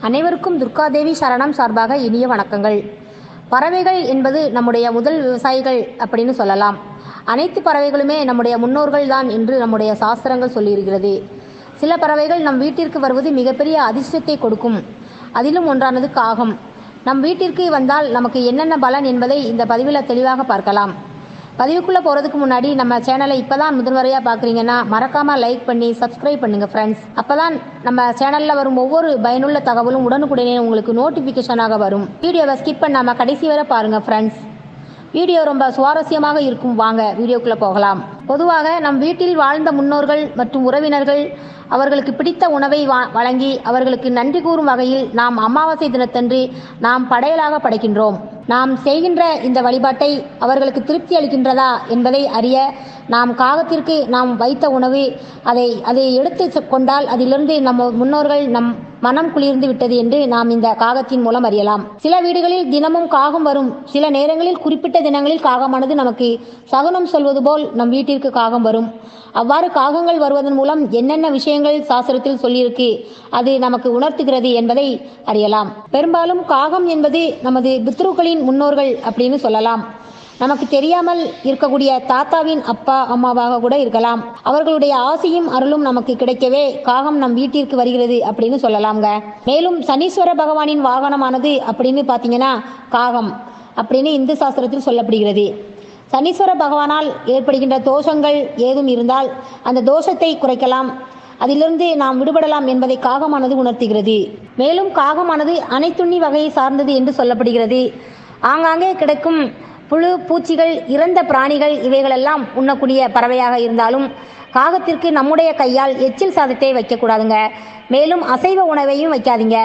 அனைவருக்கும் துர்காதேவி சரணம் சார்பாக இனிய வணக்கங்கள். பறவைகள் என்பது நம்முடைய முதல் விவசாயிகள் அப்படின்னு சொல்லலாம். அனைத்து பறவைகளுமே நம்முடைய முன்னோர்கள் தான் என்று நம்முடைய சாஸ்திரங்கள் சொல்லியிருக்கிறது. சில பறவைகள் நம் வீட்டிற்கு வருவது மிகப்பெரிய அதிர்ஷ்டத்தை கொடுக்கும். அதிலும் ஒன்றானது காகம். நம் வீட்டிற்கு வந்தால் நமக்கு என்னென்ன பலன் என்பதை இந்த பதிவில் தெளிவாக பார்க்கலாம். பதிவுக்குள்ளே போகிறதுக்கு முன்னாடி நம்ம சேனலை இப்போ தான் முதன்முறையாக பார்க்குறீங்கன்னா மறக்காமல் லைக் பண்ணி சப்ஸ்கிரைப் பண்ணுங்கள் ஃப்ரெண்ட்ஸ். அப்போ தான் நம்ம சேனலில் வரும் ஒவ்வொரு பயனுள்ள தகவலும் உடனுக்குடனே உங்களுக்கு நோட்டிஃபிகேஷனாக வரும். வீடியோவை ஸ்கிப் பண்ணாமல் கடைசி வரை பாருங்கள் ஃப்ரெண்ட்ஸ். வீடியோ ரொம்ப சுவாரஸ்யமாக இருக்கும். வாங்க வீடியோக்குள்ளே போகலாம். பொதுவாக நம் வீட்டில் வாழ்ந்த முன்னோர்கள் மற்றும் உறவினர்கள் அவர்களுக்கு பிடித்த உணவை வழங்கி அவர்களுக்கு நன்றி கூறும் வகையில் நாம் அமாவாசை தினத்தன்று நாம் படையலாக படைக்கின்றோம். நாம் செய்கின்ற இந்த வழிபாட்டை அவர்களுக்கு திருப்தி அளிக்கின்றதா என்பதை அறிய நாம் காகத்திற்கு நாம் வைத்த உணவு அதை எடுத்து கொண்டால் அதிலிருந்து நம்ம முன்னோர்கள் நம் மனம் குளிர்ந்து விட்டது என்று நாம் இந்த காகத்தின் மூலம் அறியலாம். சில வீடுகளில் தினமும் காகம் வரும். சில நேரங்களில் குறிப்பிட்ட தினங்களில் காகமானது நமக்கு சகுனம் சொல்வது போல் நம் வீட்டிற்கு காகம் வரும். அவ்வாறு காகங்கள் வருவதன் மூலம் என்னென்ன விஷயங்கள் சாஸ்திரத்தில் சொல்லியிருக்கு அது நமக்கு உணர்த்துகிறது என்பதை அறியலாம். பெரும்பாலும் காகம் என்பது நமது பித்ருக்களின் முன்னோர்கள் அப்படின்னு சொல்லலாம். நமக்கு தெரியாமல் இருக்கக்கூடிய தாத்தாவின் அப்பா அம்மாவாக கூட இருக்கலாம். அவர்களுடைய ஆசையும் அருளும் நமக்கு கிடைக்கவே காகம் நம் வீட்டிற்கு வருகிறது அப்படின்னு சொல்லலாம்ங்க. மேலும் சனீஸ்வர பகவானின் வாகனமானது அப்படின்னு பார்த்தீங்கன்னா காகம் அப்படின்னு இந்து சாஸ்திரத்தில் சொல்லப்படுகிறது. சனீஸ்வர பகவானால் ஏற்படுகின்ற தோஷங்கள் ஏதும் இருந்தால் அந்த தோஷத்தை குறைக்கலாம், அதிலிருந்து நாம் விடுபடலாம் என்பதை காகமானது உணர்த்துகிறது. மேலும் காகமானது அனைத்துண்ணி வகையை சார்ந்தது என்று சொல்லப்படுகிறது. ஆங்காங்கே கிடைக்கும் புழு பூச்சிகள் இறந்த பிராணிகள் இவைகளெல்லாம் உண்ணக்கூடிய பறவையாக இருந்தாலும் காகத்திற்கு நம்முடைய கையால் எச்சில் சாதத்தை வைக்கக்கூடாதுங்க. மேலும் அசைவ உணவையும் வைக்காதீங்க.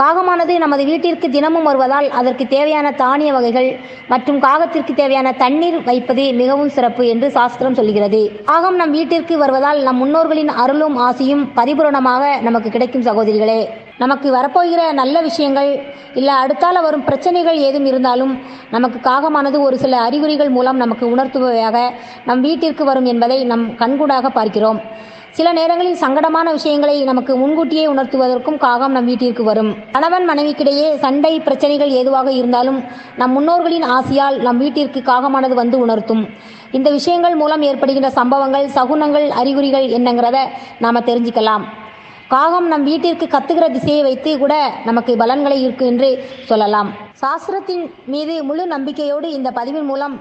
காகமானது நமது வீட்டிற்கு தினமும் வருவதால் அதற்கு தேவையான தானிய வகைகள் மற்றும் காகத்திற்கு தேவையான தண்ணீர் வைப்பது மிகவும் சிறப்பு என்று சாஸ்திரம் சொல்கிறது. காகம் நம் வீட்டிற்கு வருவதால் நம் முன்னோர்களின் அருளும் ஆசையும் பரிபூரணமாக நமக்கு கிடைக்கும். சகோதரிகளே, நமக்கு வரப்போகிற நல்ல விஷயங்கள் இல்லை அடுத்தால வரும் பிரச்சனைகள் ஏதும் இருந்தாலும் நமக்கு காகமானது ஒரு சில அறிகுறிகள் மூலம் நமக்கு உணர்த்துவையாக நம் வீட்டிற்கு வரும் என்பதை நம் கண்கூடாக பார்க்கிறோம். சில நேரங்களில் சங்கடமான விஷயங்களை நமக்கு முன்கூட்டியே உணர்த்துவதற்கும் காகம் நம் வீட்டிற்கு வரும். கணவன் மனைவிக்கிடையே சண்டை பிரச்சனைகள் ஏதுவாக இருந்தாலும் நம் முன்னோர்களின் ஆசையால் நம் வீட்டிற்கு காகமானது வந்து உணர்த்தும். இந்த விஷயங்கள் மூலம் ஏற்படுகின்ற சம்பவங்கள் சகுனங்கள் அறிகுறிகள் என்னங்கிறத நாம் தெரிஞ்சுக்கலாம். காகம் நம் வீட்டிற்கு கத்துகிற திசையை வைத்து கூட நமக்கு பலன்களை இருக்கு என்று சொல்லலாம். சாஸ்திரத்தின் மீது முழு நம்பிக்கையோடு இந்த பதிவின் மூலம்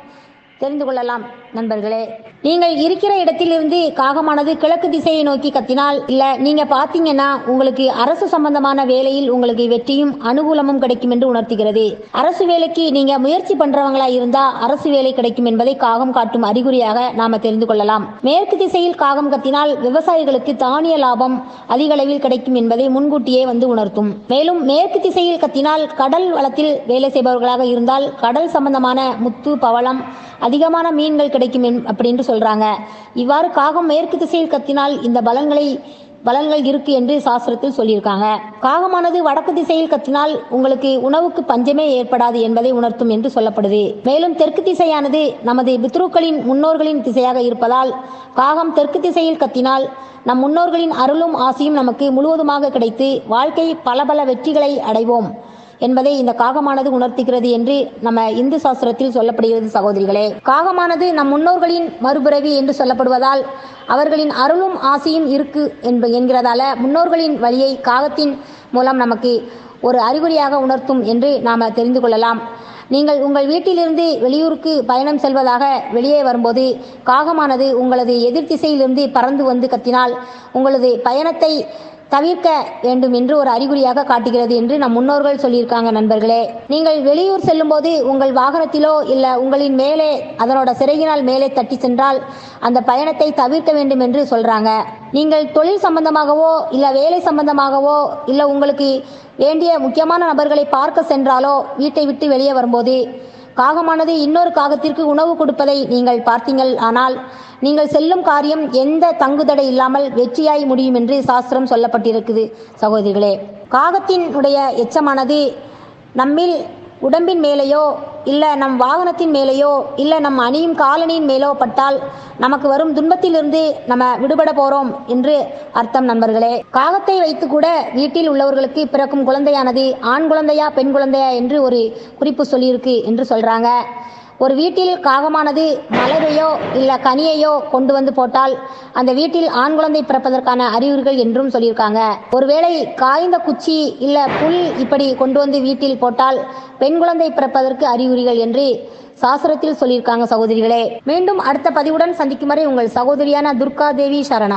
தெரிந்து கொள்ளலாம். நண்பர்களே, நீங்கள் இருக்கிற இடத்திலிருந்து காகமானது கிழக்கு திசையை நோக்கி கத்தினால் இல்லை நீங்கள் பார்த்தீங்கன்னா உங்களுக்கு அரசு சம்பந்தமான வேலையில் உங்களுக்கு வெற்றியும் அனுகூலமும் கிடைக்கும் என்று உணர்த்துகிறது. அரசு வேலைக்கு நீங்கள் முயற்சி பண்ணுறவங்களா இருந்தால் அரசு வேலை கிடைக்கும் என்பதை காகம் காட்டும் அறிகுறியாக நாம் தெரிந்து கொள்ளலாம். மேற்கு திசையில் காகம் கத்தினால் விவசாயிகளுக்கு தானிய லாபம் அதிக அளவில் கிடைக்கும் என்பதை முன்கூட்டியே வந்து உணர்த்தும். மேலும் மேற்கு திசையில் கத்தினால் கடல் வளத்தில் வேலை செய்பவர்களாக இருந்தால் கடல் சம்பந்தமான முத்து பவளம் அதிகமான மீன்கள் கிடைக்கும் அப்படின்னு சொல்றாங்க. இவ்வாறு காகம் மேற்கு திசையில் கத்தினால் இந்த பலன்கள் இருக்கு என்று சாஸ்திரத்தில் சொல்லியிருக்காங்க. காகமானது வடக்கு திசையில் கத்தினால் உங்களுக்கு உணவுக்கு பஞ்சமே ஏற்படாது என்பதை உணர்த்தும் என்று சொல்லப்படுது. மேலும் தெற்கு திசையானது நமது பித்ருக்களின் முன்னோர்களின் திசையாக இருப்பதால் காகம் தெற்கு திசையில் கத்தினால் நம் முன்னோர்களின் அருளும் ஆசையும் நமக்கு முழுவதுமாக கிடைத்து வாழ்க்கை பல வெற்றிகளை அடைவோம் என்பதை இந்த காகமானது உணர்த்துகிறது என்று நம்ம இந்து சாஸ்திரத்தில் சொல்லப்படுகிறது. சகோதரிகளே, காகமானது நம் முன்னோர்களின் மறுபிறவி என்று சொல்லப்படுவதால் அவர்களின் அருளும் ஆசையும் இருக்கு என்கிறதால முன்னோர்களின் வழியை காகத்தின் மூலம் நமக்கு ஒரு அறிகுறியாக உணர்த்தும் என்று நாம் தெரிந்து கொள்ளலாம். நீங்கள் உங்கள் வீட்டிலிருந்து வெளியூருக்கு பயணம் செல்வதாக வெளியே வரும்போது காகமானது உங்களது எதிர் திசையிலிருந்து பறந்து வந்து கத்தினால் உங்களது பயணத்தை தவிர்க்க வேண்டும் என்று ஒரு அறிகுறியாக காட்டுகிறது என்று நம் முன்னோர்கள் சொல்லியிருக்காங்க. நண்பர்களே, நீங்கள் வெளியூர் செல்லும் போது உங்கள் வாகனத்திலோ இல்லை உங்களின் மேலே அதனோட சிறகினால் மேலே தட்டி சென்றால் அந்த பயணத்தை தவிர்க்க வேண்டும் என்று சொல்றாங்க. நீங்கள் தொழில் சம்பந்தமாகவோ இல்லை வேலை சம்பந்தமாகவோ இல்லை உங்களுக்கு வேண்டிய முக்கியமான நபர்களை பார்க்க சென்றாலோ வீட்டை விட்டு வெளியே வரும்போது காகமானது இன்னொரு காகத்திற்கு உணவு கொடுப்பதை நீங்கள் பார்த்தீங்கள் ஆனால் நீங்கள் செல்லும் காரியம் எந்த தங்குதடை இல்லாமல் வெற்றியாய் முடியும் என்று சாஸ்திரம் சொல்லப்பட்டிருக்குது. சகோதரிகளே, காகத்தினுடைய எச்சமானது நம்மில் உடம்பின் மேலேயோ இல்லை நம் வாகனத்தின் மேலேயோ இல்லை நம் அணியும் காலணியின் மேலோ பட்டால் நமக்கு வரும் துன்பத்திலிருந்து நம்ம விடுபட போறோம் என்று அர்த்தம் நண்பர்களே. காகத்தை வைத்து கூட வீட்டில் உள்ளவர்களுக்கு பிறக்கும் குழந்தையானது ஆண் குழந்தையா பெண் குழந்தையா என்று ஒரு குறிப்பு சொல்லியிருக்கு என்று சொல்றாங்க. ஒரு வீட்டில் காகமானது மலரையோ இல்லை கனியையோ கொண்டு வந்து போட்டால் அந்த வீட்டில் ஆண் குழந்தை பிறப்பதற்கான அறிகுறிகள் என்றும் சொல்லியிருக்காங்க. ஒருவேளை காய்ந்த குச்சி இல்லை புல் இப்படி கொண்டு வந்து வீட்டில் போட்டால் பெண் குழந்தை பிறப்பதற்கு அறிகுறிகள் என்று சாஸ்திரத்தில் சொல்லியிருக்காங்க சகோதரிகளே. மீண்டும் அடுத்த பதிவுடன் சந்திக்கும் வரை உங்கள் சகோதரியான துர்கா தேவி சரணம்.